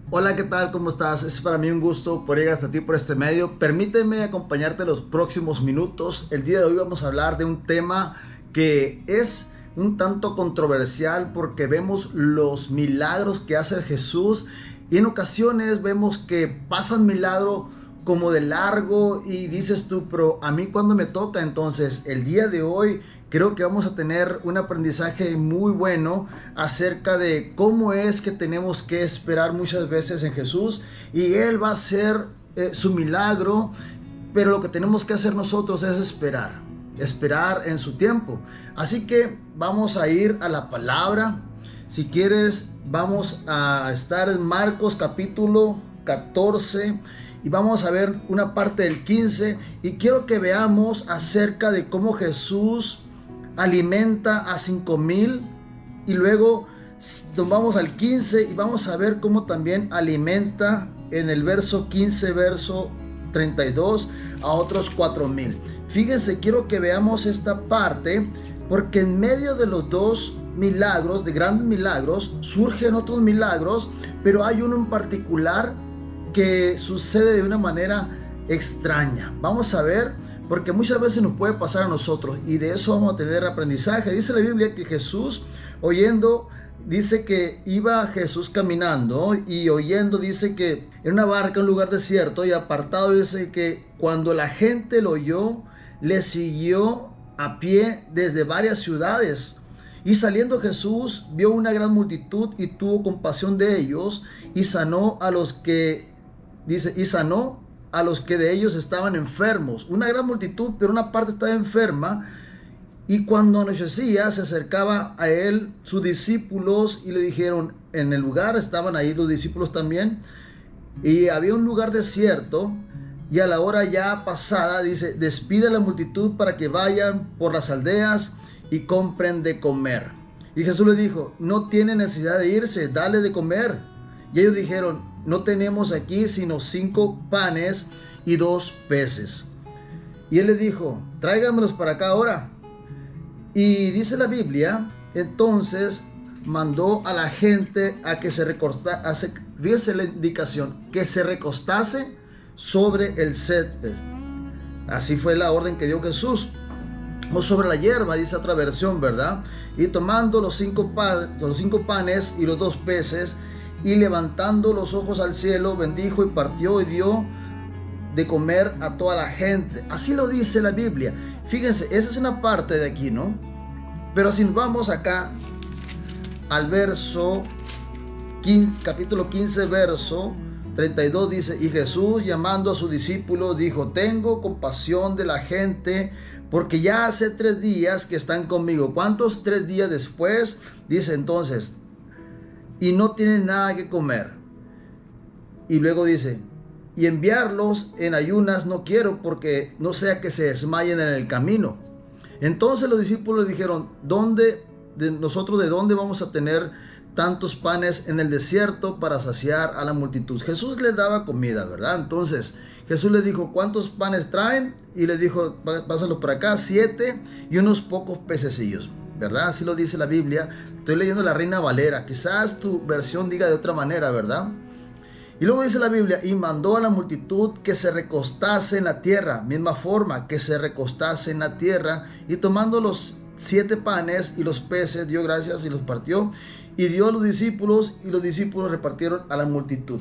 Hola, ¿qué tal? ¿Cómo estás? Es para mí un gusto poder llegar hasta ti por este medio. Permíteme acompañarte los próximos minutos. El día de hoy vamos a hablar de un tema que es un tanto controversial porque vemos los milagros que hace Jesús y en ocasiones vemos que pasan milagro como de largo y dices tú, pero a mí cuando me toca. Entonces el día de hoy creo que vamos a tener un aprendizaje muy bueno acerca de cómo es que tenemos que esperar muchas veces en Jesús y Él va a hacer su milagro, pero lo que tenemos que hacer nosotros es esperar en su tiempo. Así que vamos a ir a la palabra. Si quieres, vamos a estar en Marcos capítulo 14 y vamos a ver una parte del 15 y quiero que veamos acerca de cómo Jesús alimenta a 5,000 y luego nos vamos al 15 y vamos a ver cómo también alimenta en el verso 15, verso 32 a otros 4,000. Fíjense, quiero que veamos esta parte porque en medio de los dos milagros, de grandes milagros, surgen otros milagros, pero hay uno en particular que sucede de una manera extraña. Vamos a ver, porque muchas veces nos puede pasar a nosotros y de eso vamos a tener aprendizaje. Dice la Biblia que Jesús, oyendo, dice que iba Jesús caminando y oyendo, dice que en una barca, en un lugar desierto y apartado, dice que cuando la gente lo oyó, le siguió a pie desde varias ciudades. Y saliendo Jesús vio una gran multitud y tuvo compasión de ellos y sanó a los que, dice, y sanó a los que de ellos estaban enfermos. Una gran multitud, pero una parte estaba enferma. Y cuando anochecía, se acercaba a él sus discípulos y le dijeron, en el lugar estaban ahí los discípulos también, y había un lugar desierto, y a la hora ya pasada, dice, despide a la multitud para que vayan por las aldeas y compren de comer. Y Jesús le dijo, no tiene necesidad de irse, dale de comer. Y ellos dijeron, no tenemos aquí sino 5 panes y 2 peces. Y él le dijo, tráigamelos para acá ahora. Y dice la Biblia, entonces mandó a la gente a que se recostase, dice la indicación, que se recostase sobre el césped. Así fue la orden que dio Jesús. O sobre la hierba, dice otra versión, ¿verdad? Y tomando los 5 panes y los 2 peces, y levantando los ojos al cielo, bendijo y partió y dio de comer a toda la gente. Así lo dice la Biblia. Fíjense, esa es una parte de aquí, ¿no? Pero si nos vamos acá al verso 15, capítulo 15, verso 32, dice, y Jesús llamando a sus discípulos dijo, tengo compasión de la gente porque ya hace 3 días que están conmigo. ¿Cuántos 3 días después? Dice entonces, y no tienen nada que comer. Y luego dice, y enviarlos en ayunas no quiero, porque no sea que se desmayen en el camino. Entonces los discípulos dijeron, nosotros de dónde vamos a tener tantos panes en el desierto para saciar a la multitud? Jesús les daba comida, ¿verdad? Entonces Jesús les dijo, ¿cuántos panes traen? Y les dijo, pásalo por acá, 7 y unos pocos pececillos, ¿verdad? Así lo dice la Biblia. Estoy leyendo la Reina Valera. Quizás tu versión diga de otra manera, ¿verdad? Y luego dice la Biblia, y mandó a la multitud que se recostase en la tierra. Misma forma, que se recostase en la tierra. Y tomando los 7 panes y los peces, dio gracias y los partió. Y dio a los discípulos, y los discípulos repartieron a la multitud.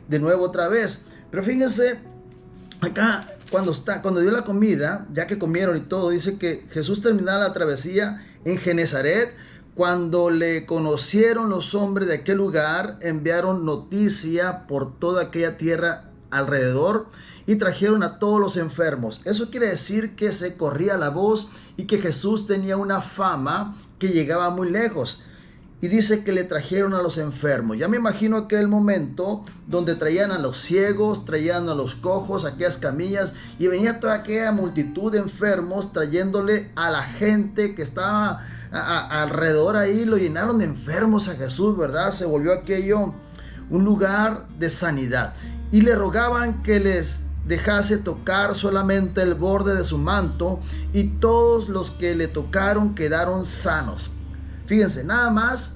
De nuevo otra vez. Pero fíjense, acá cuando dio la comida, ya que comieron y todo, dice que Jesús terminaba la travesía en Genezaret. Cuando le conocieron los hombres de aquel lugar, enviaron noticia por toda aquella tierra alrededor y trajeron a todos los enfermos. Eso quiere decir que se corría la voz y que Jesús tenía una fama que llegaba muy lejos. Y dice que le trajeron a los enfermos. Ya me imagino aquel momento donde traían a los ciegos, traían a los cojos, aquellas camillas, y venía toda aquella multitud de enfermos trayéndole a la gente que estaba alrededor ahí. Lo llenaron de enfermos a Jesús, ¿verdad? Se volvió aquello un lugar de sanidad. Y le rogaban que les dejase tocar solamente el borde de su manto, y todos los que le tocaron quedaron sanos. Fíjense, nada más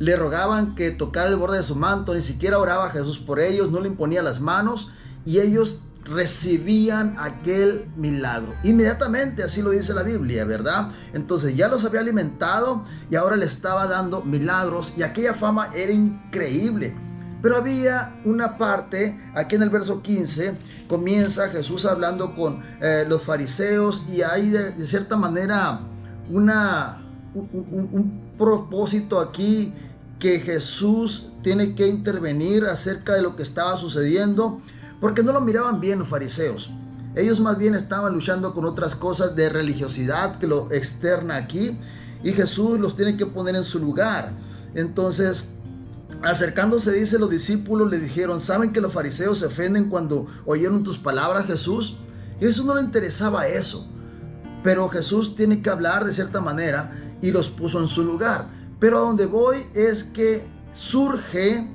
le rogaban que tocara el borde de su manto, ni siquiera oraba a Jesús por ellos, no le imponía las manos y ellos recibían aquel milagro inmediatamente, así lo dice la Biblia, ¿verdad? Entonces ya los había alimentado y ahora le estaba dando milagros y aquella fama era increíble. Pero había una parte, aquí en el verso 15, comienza Jesús hablando con los fariseos y hay de cierta manera un propósito aquí que Jesús tiene que intervenir acerca de lo que estaba sucediendo, porque no lo miraban bien los fariseos. Ellos más bien estaban luchando con otras cosas de religiosidad que lo externa aquí, y Jesús los tiene que poner en su lugar. Entonces, acercándose, dice, los discípulos le dijeron: ¿saben que los fariseos se ofenden cuando oyeron tus palabras, Jesús? Y a Jesús no le interesaba eso, pero Jesús tiene que hablar de cierta manera y los puso en su lugar. Pero a donde voy es que surge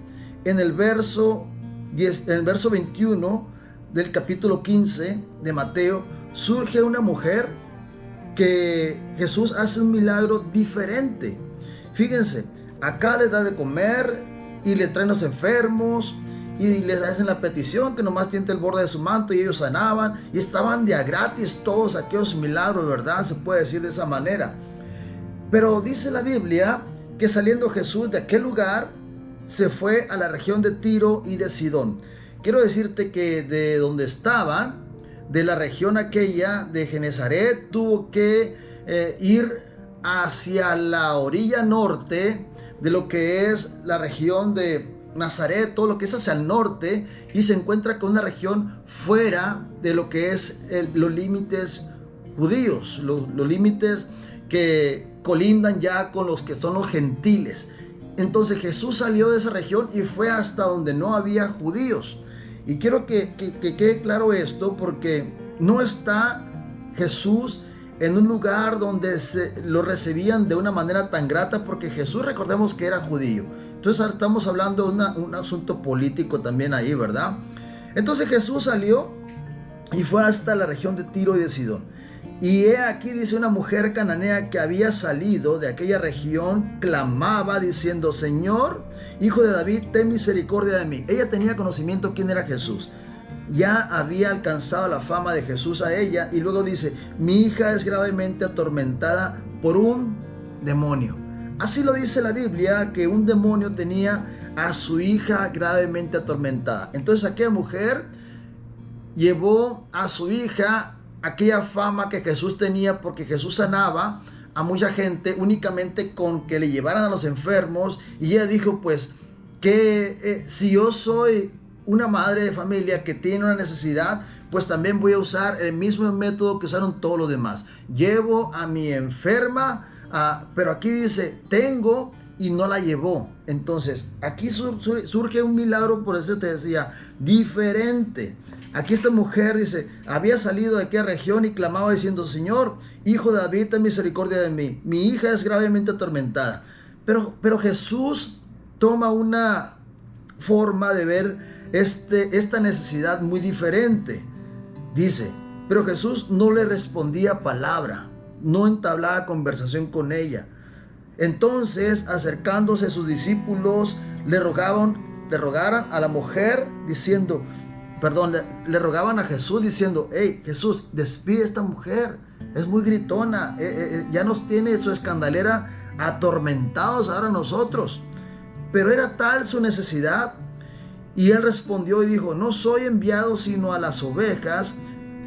en el verso 21 del capítulo 15 de Mateo, surge una mujer que Jesús hace un milagro diferente. Fíjense, acá les da de comer y le traen los enfermos y les hacen la petición que nomás tiente el borde de su manto y ellos sanaban y estaban de a gratis todos aquellos milagros, ¿verdad? Se puede decir de esa manera. Pero dice la Biblia que saliendo Jesús de aquel lugar se fue a la región de Tiro y de Sidón. Quiero decirte que de donde estaban, de la región aquella de Genezaret, tuvo que ir hacia la orilla norte de lo que es la región de Nazaret, todo lo que es hacia el norte, y se encuentra con una región fuera de lo que es los límites judíos, los límites que colindan ya con los que son los gentiles. Entonces Jesús salió de esa región y fue hasta donde no había judíos. Y quiero que quede claro esto, porque no está Jesús en un lugar donde lo recibían de una manera tan grata, porque Jesús, recordemos que era judío. Entonces ahora estamos hablando de un asunto político también ahí, ¿verdad? Entonces Jesús salió y fue hasta la región de Tiro y de Sidón. Y he aquí, dice, una mujer cananea que había salido de aquella región clamaba diciendo: Señor, Hijo de David, ten misericordia de mí. Ella tenía conocimiento quién era Jesús. Ya había alcanzado la fama de Jesús a ella, y luego dice: mi hija es gravemente atormentada por un demonio. Así lo dice la Biblia, que un demonio tenía a su hija gravemente atormentada. Entonces aquella mujer llevó a su hija aquella fama que Jesús tenía, porque Jesús sanaba a mucha gente únicamente con que le llevaran a los enfermos. Y ella dijo: pues que si yo soy una madre de familia que tiene una necesidad, pues también voy a usar el mismo método que usaron todos los demás. Llevo a mi enferma, pero aquí dice tengo y no la llevó. Entonces aquí surge un milagro, por eso te decía, diferente. Aquí esta mujer dice: había salido de aquella región y clamaba diciendo: Señor, Hijo de David, ten misericordia de mí. Mi hija es gravemente atormentada. Pero Jesús toma una forma de ver esta necesidad muy diferente. Dice: pero Jesús no le respondía palabra, no entablaba conversación con ella. Entonces, acercándose a sus discípulos, le rogaran a la mujer diciendo, le rogaban a Jesús diciendo: hey, Jesús, despide a esta mujer, es muy gritona, ya nos tiene su escandalera atormentados ahora nosotros. Pero era tal su necesidad, y él respondió y dijo: no soy enviado sino a las ovejas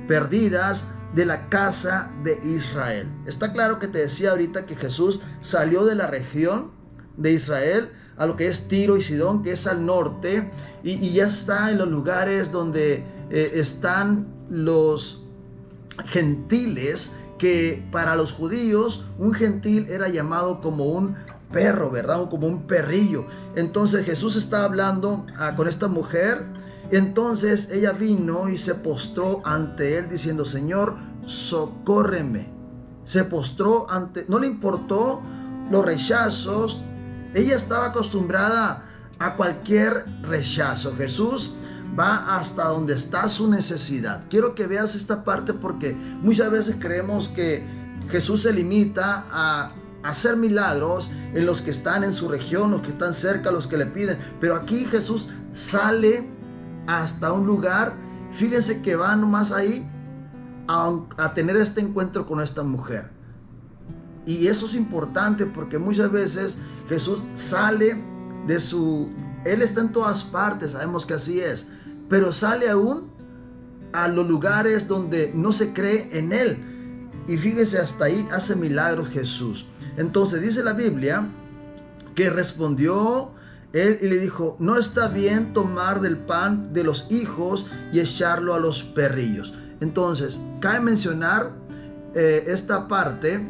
perdidas de la casa de Israel. Está claro que te decía ahorita que Jesús salió de la región de Israel a lo que es Tiro y Sidón, que es al norte, y ya está en los lugares donde están los gentiles, que para los judíos un gentil era llamado como un perro, ¿verdad? Como un perrillo. Entonces Jesús está hablando con esta mujer. Entonces ella vino y se postró ante él diciendo: Señor, socórreme. Se postró no le importó los rechazos. Ella estaba acostumbrada a cualquier rechazo. Jesús va hasta donde está su necesidad. Quiero que veas esta parte, porque muchas veces creemos que Jesús se limita a hacer milagros en los que están en su región, los que están cerca, los que le piden. Pero aquí Jesús sale hasta un lugar. Fíjense que va nomás ahí a tener este encuentro con esta mujer. Y eso es importante porque muchas veces Jesús sale de su... Él está en todas partes, sabemos que así es. Pero sale aún a los lugares donde no se cree en Él. Y fíjense, hasta ahí hace milagros Jesús. Entonces dice la Biblia que respondió él y le dijo: no está bien tomar del pan de los hijos y echarlo a los perrillos. Entonces cabe mencionar esta parte,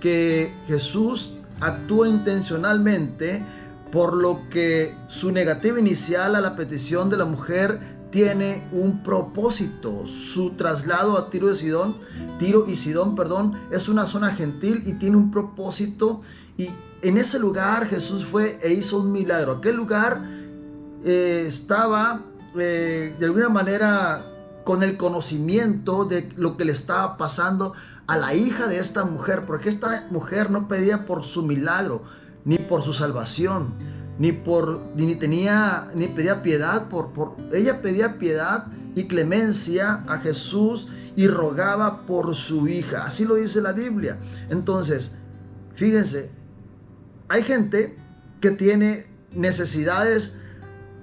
que Jesús actúa intencionalmente, por lo que su negativa inicial a la petición de la mujer tiene un propósito. Su traslado a Tiro y Sidón, es una zona gentil y tiene un propósito. Y en ese lugar Jesús fue e hizo un milagro. Aquel lugar estaba de alguna manera con el conocimiento de lo que le estaba pasando a la hija de esta mujer, porque esta mujer no pedía por su milagro, ni por su salvación, ni pedía piedad ella pedía piedad y clemencia a Jesús y rogaba por su hija. Así lo dice la Biblia. Entonces, fíjense, hay gente que tiene necesidades.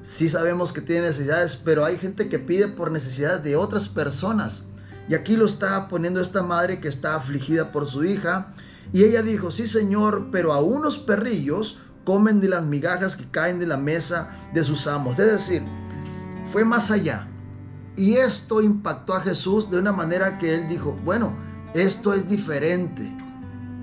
Sí sabemos que tiene necesidades, pero hay gente que pide por necesidades de otras personas. Y aquí lo está poniendo esta madre que está afligida por su hija. Y ella dijo: sí, Señor, pero a unos perrillos comen de las migajas que caen de la mesa de sus amos. Es decir, fue más allá. Y esto impactó a Jesús de una manera que él dijo: bueno, esto es diferente.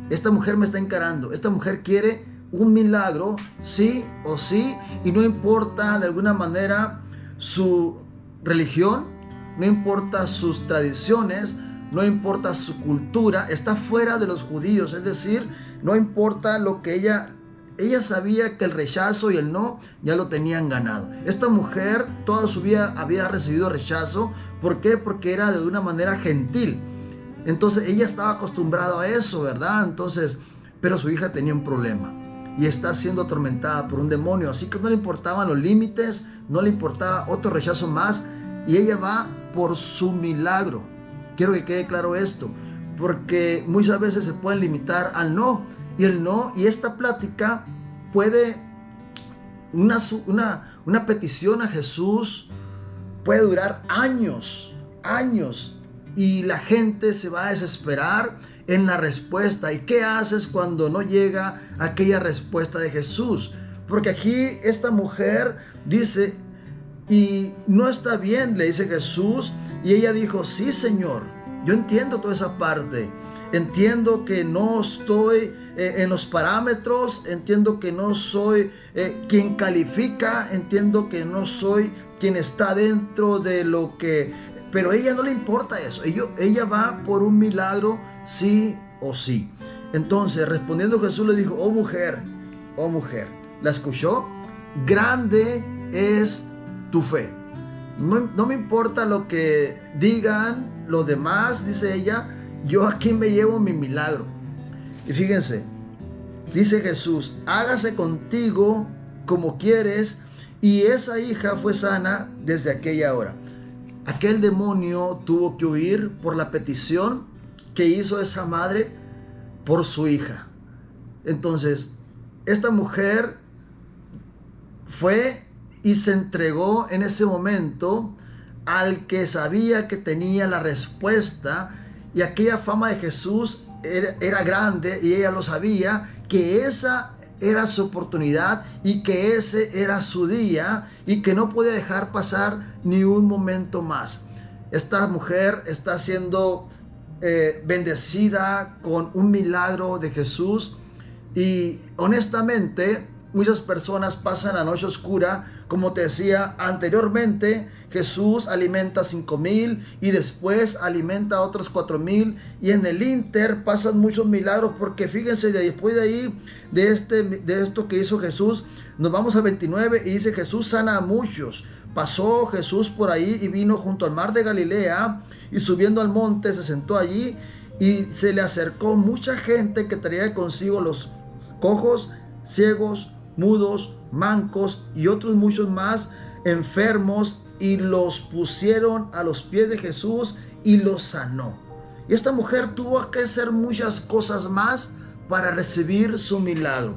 Esta mujer me está encarando. Esta mujer quiere un milagro, sí o sí. Y no importa de alguna manera su religión, no importa sus tradiciones, no importa su cultura. Está fuera de los judíos. Es decir, no importa lo que ella sabía que el rechazo y el no ya lo tenían ganado. Esta mujer toda su vida había recibido rechazo. ¿Por qué? Porque era de una manera gentil. Entonces ella estaba acostumbrada a eso, ¿verdad? Entonces, pero su hija tenía un problema y está siendo atormentada por un demonio. Así que no le importaban los límites, no le importaba otro rechazo más. Y ella va por su milagro. Quiero que quede claro esto, porque muchas veces se pueden limitar al no. Y el no, y esta plática puede, una petición a Jesús puede durar años. Y la gente se va a desesperar en la respuesta. ¿Y qué haces cuando no llega aquella respuesta de Jesús? Porque aquí esta mujer dice: y no está bien, le dice Jesús. Y ella dijo: sí, Señor, yo entiendo toda esa parte. Entiendo que no estoy en los parámetros, entiendo que no soy quien califica, entiendo que no soy quien está dentro de lo que... Pero a ella no le importa eso. Ella va por un milagro, sí o sí. Entonces, respondiendo Jesús le dijo: oh mujer, ¿la escuchó? Grande es tu fe. No me importa lo que digan los demás, dice ella, yo aquí me llevo mi milagro. Y fíjense, dice Jesús: hágase contigo como quieres. Y esa hija fue sana desde aquella hora. Aquel demonio tuvo que huir por la petición que hizo esa madre por su hija. Entonces, esta mujer fue y se entregó en ese momento al que sabía que tenía la respuesta. Y aquella fama de Jesús era grande, y ella lo sabía, que esa era su oportunidad y que ese era su día y que no podía dejar pasar ni un momento más. Esta mujer está siendo bendecida con un milagro de Jesús. Y honestamente, muchas personas pasan la noche oscura. Como te decía anteriormente, Jesús alimenta 5,000 y después alimenta a otros 4,000. Y en el inter pasan muchos milagros, porque fíjense, después de ahí, de esto que hizo Jesús, nos vamos al 29 y dice: Jesús sana a muchos. Pasó Jesús por ahí y vino junto al mar de Galilea, y subiendo al monte se sentó allí. y se le acercó mucha gente que traía consigo los cojos, ciegos, mudos, mancos y otros muchos más enfermos, y los pusieron a los pies de Jesús y los sanó. Y esta mujer tuvo que hacer muchas cosas más para recibir su milagro.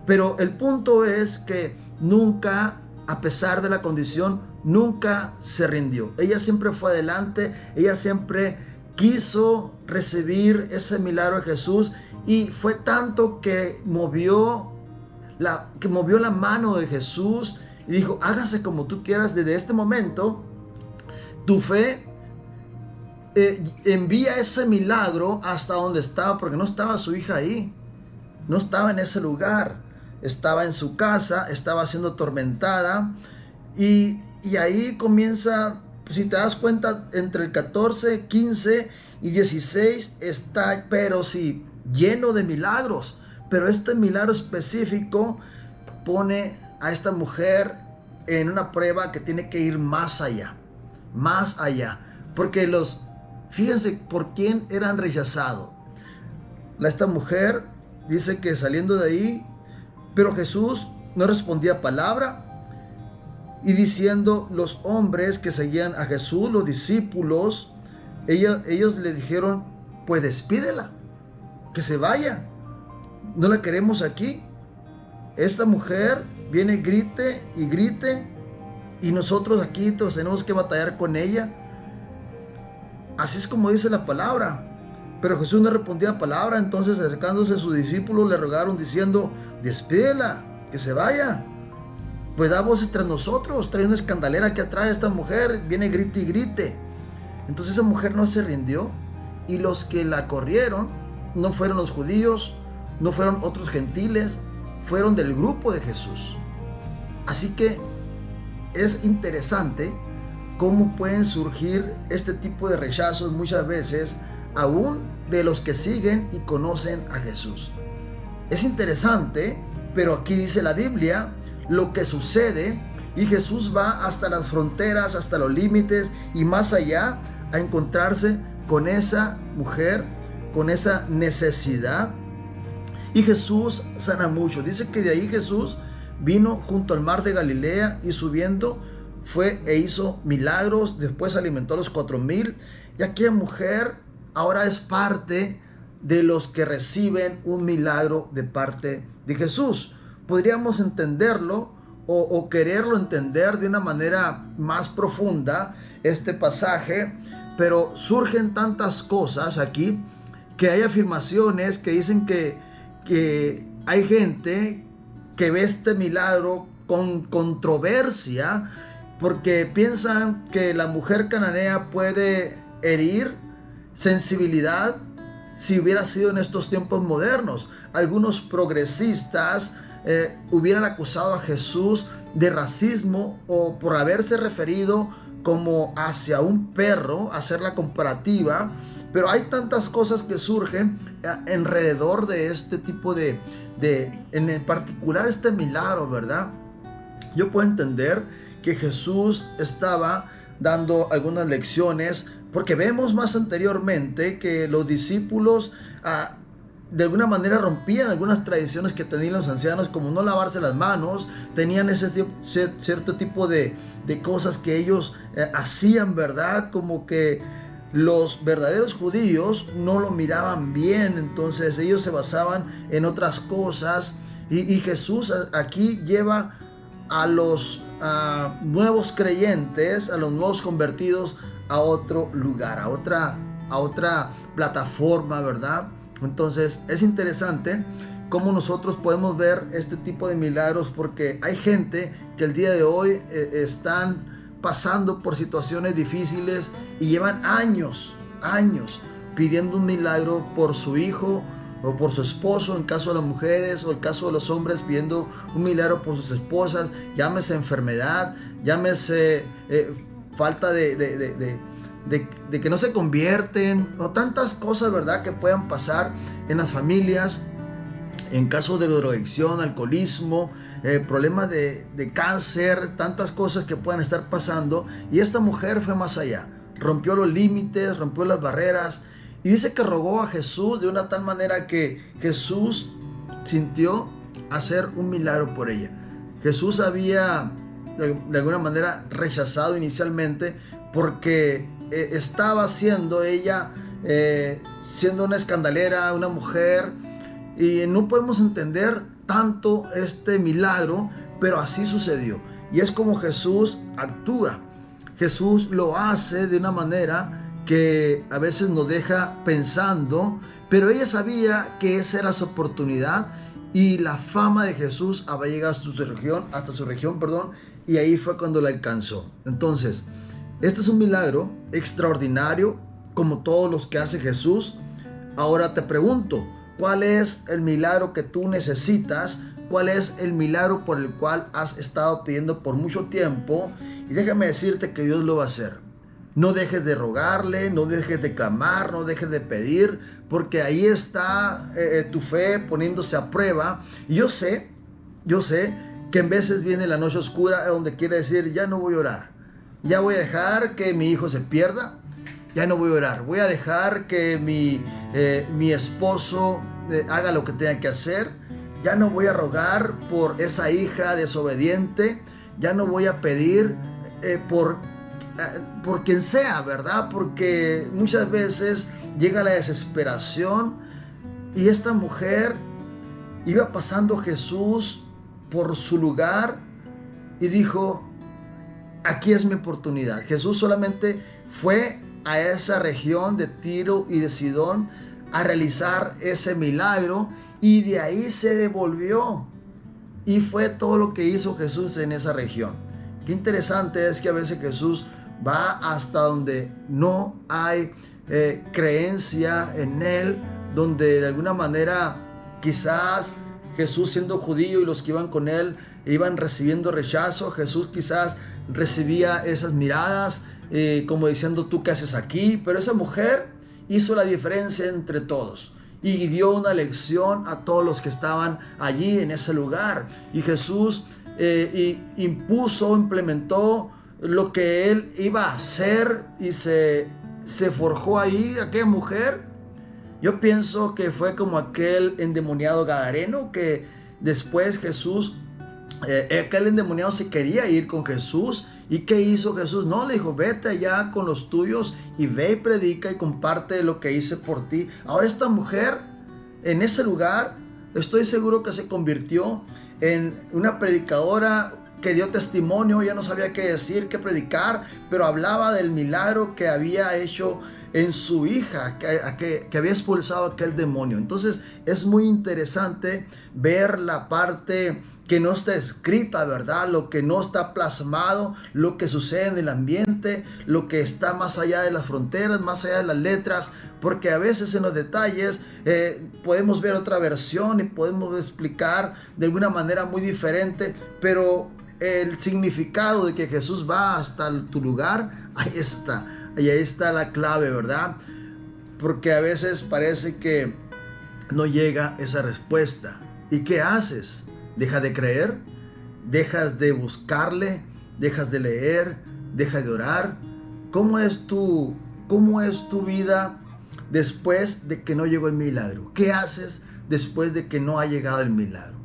Pero el punto es que nunca, a pesar de la condición, nunca se rindió. Ella siempre fue adelante, ella siempre quiso recibir ese milagro de Jesús, y fue tanto que movió la mano de Jesús y dijo: hágase como tú quieras. Desde este momento tu fe envía ese milagro hasta donde estaba, porque no estaba su hija ahí, no estaba en ese lugar, estaba en su casa, estaba siendo atormentada, y ahí comienza, si te das cuenta, entre el 14, 15 y 16 está, pero sí, lleno de milagros. Pero este milagro específico pone a esta mujer en una prueba que tiene que ir más allá, porque fíjense por quién eran rechazados. Esta mujer dice que saliendo de ahí, pero Jesús no respondía palabra, y diciendo los hombres que seguían a Jesús, los discípulos, ellos le dijeron: pues despídela, que se vaya, no la queremos aquí. Esta mujer viene, grite y grite, y nosotros aquí tenemos que batallar con ella. Así es como dice la palabra. Pero Jesús no respondía palabra. Entonces, acercándose a sus discípulos, le rogaron diciendo: despídela, que se vaya, pues da voces tras nosotros, trae una escandalera que atrae a esta mujer, viene, grite y grite. Entonces esa mujer no se rindió, y los que la corrieron no fueron los judíos, no fueron otros gentiles, fueron del grupo de Jesús. Así que es interesante cómo pueden surgir este tipo de rechazos muchas veces, aún de los que siguen y conocen a Jesús. Es interesante, pero aquí dice la Biblia lo que sucede, y Jesús va hasta las fronteras, hasta los límites y más allá, a encontrarse con esa mujer, con esa necesidad. Y Jesús sana mucho. Dice que de ahí Jesús vino junto al mar de Galilea, y subiendo fue e hizo milagros. Después alimentó a los 4,000. Y aquella mujer ahora es parte de los que reciben un milagro de parte de Jesús. Podríamos entenderlo o quererlo entender de una manera más profunda este pasaje, pero surgen tantas cosas aquí, que hay afirmaciones que dicen que hay gente que ve este milagro con controversia, porque piensan que la mujer cananea puede herir sensibilidad si hubiera sido en estos tiempos modernos. Algunos progresistas hubieran acusado a Jesús de racismo, o por haberse referido como hacia un perro, hacer la comparativa. Pero hay tantas cosas que surgen alrededor de este tipo en el particular este milagro, ¿verdad? Yo puedo entender que Jesús estaba dando algunas lecciones, porque vemos más anteriormente que los discípulos de alguna manera rompían algunas tradiciones que tenían los ancianos, como no lavarse las manos. Tenían cierto tipo de cosas que ellos hacían, ¿verdad? Como que los verdaderos judíos no lo miraban bien, entonces ellos se basaban en otras cosas, y Jesús aquí lleva a los nuevos creyentes, a los nuevos convertidos, a otro lugar, a otra plataforma, ¿verdad? Entonces es interesante cómo nosotros podemos ver este tipo de milagros, porque hay gente que el día de hoy están pasando por situaciones difíciles y llevan años pidiendo un milagro por su hijo o por su esposo, en caso de las mujeres, o el caso de los hombres pidiendo un milagro por sus esposas, llámese enfermedad, llámese falta de que no se convierten, o tantas cosas, ¿verdad?, que puedan pasar en las familias, en caso de drogadicción, alcoholismo, problemas de cáncer, tantas cosas que puedan estar pasando. Y esta mujer fue más allá, rompió los límites, rompió las barreras, Y dice que rogó a Jesús de una tal manera que Jesús sintió hacer un milagro por ella. Jesús había de alguna manera rechazado inicialmente porque estaba siendo ella, siendo una escandalera, una mujer, y no podemos entender tanto este milagro, pero así sucedió. Y es como Jesús actúa. Jesús lo hace de una manera que a veces nos deja pensando, pero ella sabía que esa era su oportunidad y la fama de Jesús había llegado hasta su región, y ahí fue cuando la alcanzó. Entonces, este es un milagro extraordinario como todos los que hace Jesús. Ahora te pregunto, ¿cuál es el milagro que tú necesitas? ¿Cuál es el milagro por el cual has estado pidiendo por mucho tiempo? Y déjame decirte que Dios lo va a hacer. No dejes de rogarle, no dejes de clamar, no dejes de pedir, porque ahí está tu fe poniéndose a prueba. Y yo sé que en veces viene la noche oscura donde quiere decir, ya no voy a orar, ya voy a dejar que mi hijo se pierda, ya no voy a orar, voy a dejar que mi esposo haga lo que tenga que hacer, ya no voy a rogar por esa hija desobediente, ya no voy a pedir por quien sea, ¿verdad? Porque muchas veces llega la desesperación y esta mujer iba pasando Jesús por su lugar y dijo, aquí es mi oportunidad. Jesús solamente fue a esa región de Tiro y de Sidón a realizar ese milagro y de ahí se devolvió. Y fue todo lo que hizo Jesús en esa región. Qué interesante es que a veces Jesús va hasta donde no hay creencia en Él, donde de alguna manera quizás Jesús siendo judío y los que iban con Él iban recibiendo rechazo. Jesús quizás recibía esas miradas como diciendo, ¿tú qué haces aquí? Pero esa mujer hizo la diferencia entre todos y dio una lección a todos los que estaban allí en ese lugar. Y Jesús implementó lo que Él iba a hacer y se forjó ahí aquella mujer. Yo pienso que fue como aquel endemoniado gadareno que después Jesús, aquel endemoniado se quería ir con Jesús. ¿Y qué hizo Jesús? No, le dijo, vete allá con los tuyos y ve y predica y comparte lo que hice por ti. Ahora esta mujer en ese lugar, estoy seguro que se convirtió en una predicadora que dio testimonio. Ya no sabía qué decir, qué predicar, pero hablaba del milagro que había hecho en su hija, que había expulsado aquel demonio. Entonces es muy interesante ver la parte que no está escrita, ¿verdad? Lo que no está plasmado, lo que sucede en el ambiente, lo que está más allá de las fronteras, más allá de las letras, porque a veces en los detalles podemos ver otra versión y podemos explicar de alguna manera muy diferente, pero el significado de que Jesús va hasta tu lugar, ahí está. Y ahí está la clave, ¿verdad? Porque a veces parece que no llega esa respuesta. ¿Y qué haces? ¿Dejas de creer? ¿Dejas de buscarle? ¿Dejas de leer? ¿Dejas de orar? ¿Cómo es tu vida después de que no llegó el milagro? ¿Qué haces después de que no ha llegado el milagro?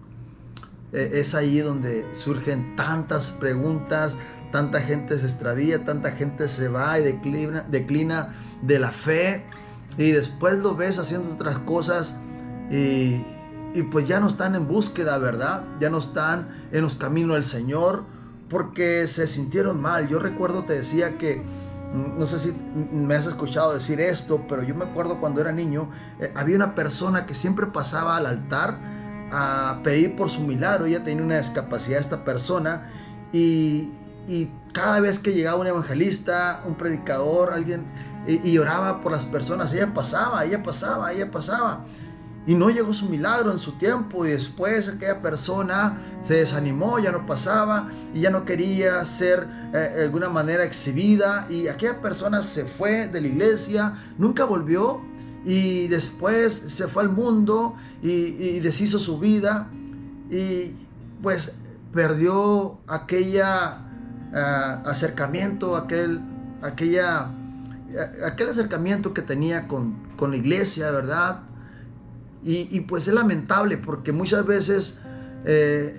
Es ahí donde surgen tantas preguntas. Tanta gente se extravía, tanta gente se va y declina de la fe, y después lo ves haciendo otras cosas y pues ya no están en búsqueda, ¿verdad? Ya no están en los caminos del Señor porque se sintieron mal. Yo recuerdo, te decía que, no sé si me has escuchado decir esto, pero yo me acuerdo cuando era niño, había una persona que siempre pasaba al altar a pedir por su milagro. Ella tenía una discapacidad, esta persona, y cada vez que llegaba un evangelista, un predicador, alguien, y oraba por las personas, ella pasaba. Y no llegó su milagro en su tiempo, y después aquella persona se desanimó, ya no pasaba, y ya no quería ser de alguna manera exhibida, y aquella persona se fue de la iglesia, nunca volvió, y después se fue al mundo y deshizo su vida, y pues perdió aquella acercamiento, aquel acercamiento que tenía con con la iglesia, ¿verdad? Y pues es lamentable porque muchas veces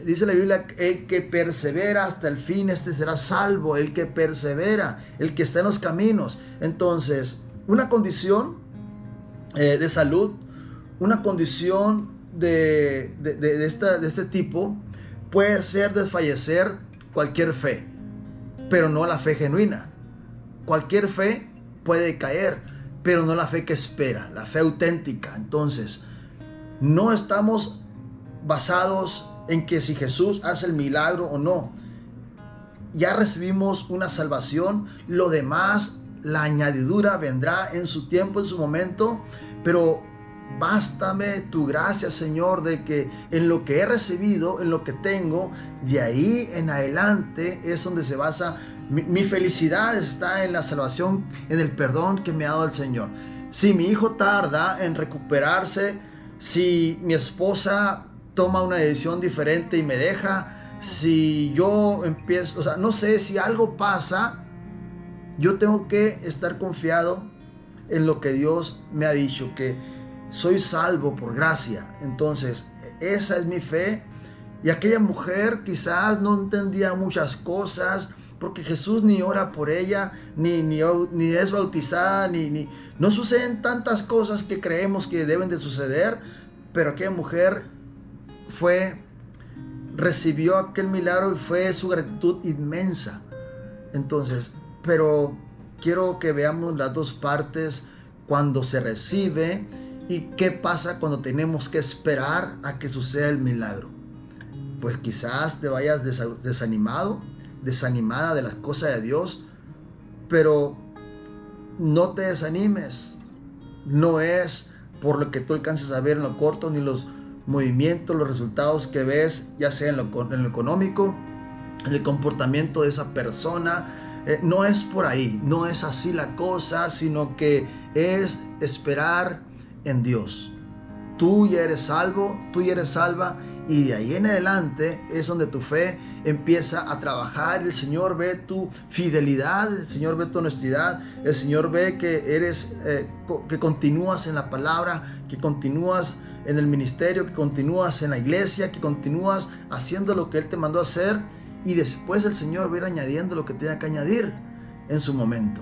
dice la Biblia, el que persevera hasta el fin, este será salvo. El que persevera, el que está en los caminos. Entonces, una condición de salud, una condición de este tipo puede ser desfallecer cualquier fe, pero no la fe genuina. Cualquier fe puede caer, pero no la fe que espera, la fe auténtica. Entonces, no estamos basados en que si Jesús hace el milagro o no. Ya recibimos una salvación, lo demás, la añadidura vendrá en su tiempo, en su momento, pero bástame tu gracia, Señor, de que en lo que he recibido, en lo que tengo, de ahí en adelante es donde se basa mi felicidad, está en la salvación, en el perdón que me ha dado el Señor. Si mi hijo tarda en recuperarse, si mi esposa toma una decisión diferente y me deja, si yo empiezo, o sea, no sé, si algo pasa, yo tengo que estar confiado en lo que Dios me ha dicho, que soy salvo por gracia. Entonces, esa es mi fe. Y aquella mujer quizás no entendía muchas cosas, porque Jesús ni ora por ella, ni es bautizada, no suceden tantas cosas que creemos que deben de suceder, pero aquella mujer recibió aquel milagro y fue su gratitud inmensa. Entonces, pero quiero que veamos las dos partes, cuando se recibe y qué pasa cuando tenemos que esperar a que suceda el milagro. Pues quizás te vayas desanimado, desanimada de las cosas de Dios, pero no te desanimes. No es por lo que tú alcances a ver en lo corto, ni los movimientos, los resultados que ves, ya sea en lo económico, en el comportamiento de esa persona. No es por ahí, no es así la cosa, sino que es esperar en Dios. Tú ya eres salvo, tú ya eres salva, y de ahí en adelante es donde tu fe empieza a trabajar. El Señor ve tu fidelidad, el Señor ve tu honestidad, el Señor ve que eres, que continúas en la palabra, que continúas en el ministerio, que continúas en la iglesia, que continúas haciendo lo que Él te mandó a hacer, y después el Señor va a ir añadiendo lo que tenga que añadir en su momento.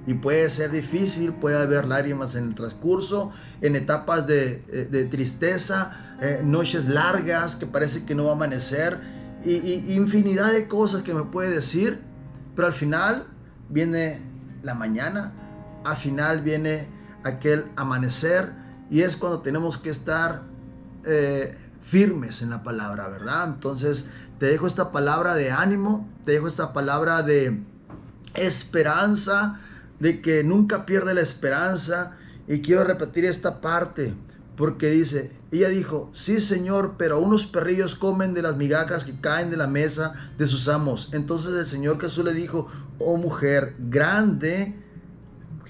Y puede ser difícil, puede haber lágrimas en el transcurso, en etapas de tristeza, noches largas que parece que no va a amanecer, y infinidad de cosas que me puede decir, pero al final viene la mañana, al final viene aquel amanecer, y es cuando tenemos que estar firmes en la palabra, ¿verdad? Entonces te dejo esta palabra de ánimo, te dejo esta palabra de esperanza, de que nunca pierde la esperanza. Y quiero repetir esta parte, porque ella dijo, sí Señor, pero unos perrillos comen de las migajas que caen de la mesa de sus amos. Entonces el Señor Jesús le dijo, oh mujer, grande,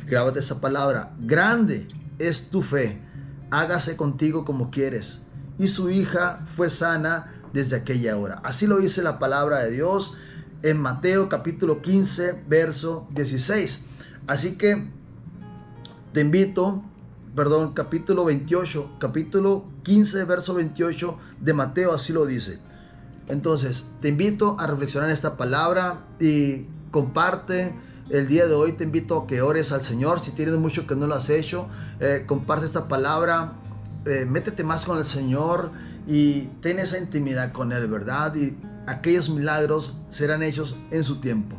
grábate esa palabra, grande es tu fe, hágase contigo como quieres. Y su hija fue sana desde aquella hora. Así lo dice la palabra de Dios en Mateo capítulo 15, verso 16. Así que te invito, capítulo 15, verso 28 de Mateo, así lo dice. Entonces, te invito a reflexionar en esta palabra y comparte. El día de hoy te invito a que ores al Señor. Si tienes mucho que no lo has hecho, comparte esta palabra, métete más con el Señor y ten esa intimidad con Él, ¿verdad? Y aquellos milagros serán hechos en su tiempo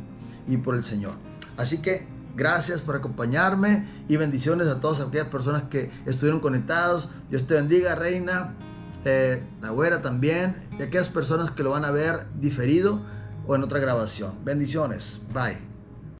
y por el Señor. Así que gracias por acompañarme y bendiciones a todas aquellas personas que estuvieron conectados. Dios te bendiga, Reina, la güera también, y aquellas personas que lo van a ver diferido o en otra grabación. Bendiciones. Bye.